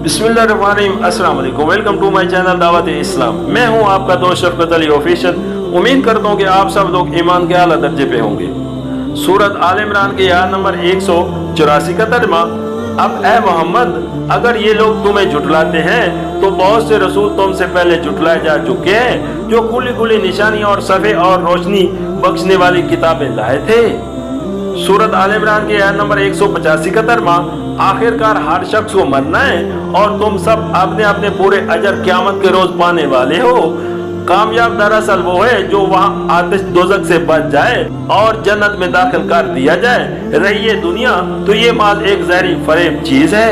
बिस्मिल्लाहिर्रहमानिर्रहीम। अस्सलाम वालेकुम। वेलकम टू माय चैनल दावत इस्लाम। मैं हूं आपका दोस्त शफकत अली ऑफिशियल। उम्मीद करता हूं कि आप सब लोग ईमान के आला दर्जे पे होंगे। सूरत आल इमरान के आयत नंबर 184 का तर्जुमा, अब ए मोहम्मद, अगर ये लोग तुम्हें झुठलाते हैं तो बहुत से रसूल तुमसे पहले झुठलाए जा चुके हैं जो खुली खुली निशानी और सफ़े और रोशनी बख्शने वाली किताबें लाए थे। सूरत आल इमरान के आयत नंबर 185 का तर्जुमा, आखिरकार हर शख्स को मरना है और तुम सब अपने अपने पूरे अजर क़यामत के रोज पाने वाले हो। कामयाब दरअसल वो है जो वहाँ आतिश दोज़ख से बच जाए और जन्नत में दाखिल कर दिया जाए। रही ये दुनिया तो ये माल एक जहरी फरेब चीज है।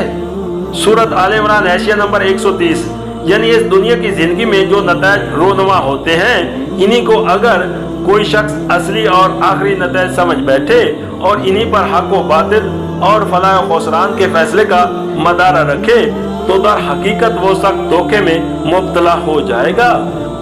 सूरत आल इमरान एशिया नंबर 130, यानी इस दुनिया की जिंदगी में जो नताज रोनुमा होते हैं, इन्हीं को अगर कोई शख्स असली और आखिरी नताज समझ बैठे और इन्हीं पर हक व बातिल और फलाह व खुसरान के फैसले का मदारा रखे तो दर हकीकत वो सख्त धोखे में मुब्तला हो जाएगा।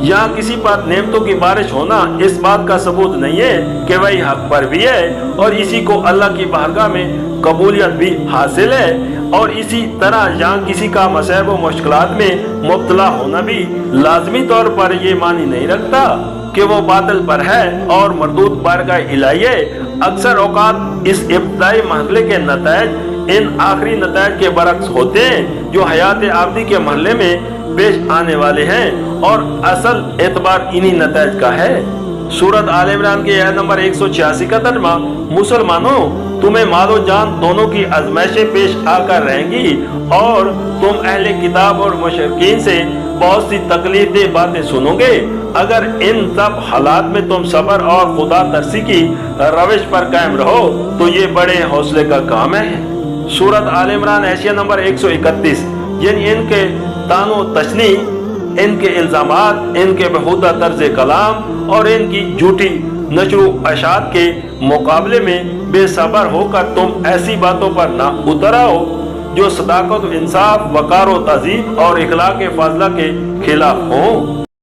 यहाँ किसी पर नेमतों की बारिश होना इस बात का सबूत नहीं है कि वही हक पर भी है और इसी को अल्लाह की बारगाह में कबूलियत भी हासिल है। और इसी तरह यहाँ किसी का मसैब व मुश्किलात में मुब्तला होना भी लाजमी तौर पर ये मानी नहीं रखता कि वो बातिल पर है और मरदूद बारगाह इलाही है। अक्सर औकात इस इब्तदाई मरहले के नताज इन आखिरी नताज के बरक्स होते हैं जो हयात आबदी के मरहले में पेश आने वाले हैं और असल एतबार इन्हीं नताज का है। सूरत आल इमरान के आयत नंबर 186 का तर्जुमा, मुसलमानों, तुम्हें मालो जान दोनों की आजमाइशें पेश आकर रहेंगी और तुम अहले किताब और मुशरिकीन से बहुत सी तकलीफदेह बातें सुनोगे। अगर इन सब हालात में तुम सब्र और खुदा तरसी की रविश पर कायम रहो तो ये बड़े हौसले का काम है। सूरत आल इमरान एशिया नंबर 131, यानी इनके तानो तशनी, इनके इल्जामात, इनके बेहुदा तर्ज कलाम और इनकी झूठी नशरो अशात के मुकाबले में बेसब्र होकर तुम ऐसी बातों पर ना उतर आओ जो सदाकत, इंसाफ, वकार व तहजीब और इखलाक फाजला के खिलाफ हो।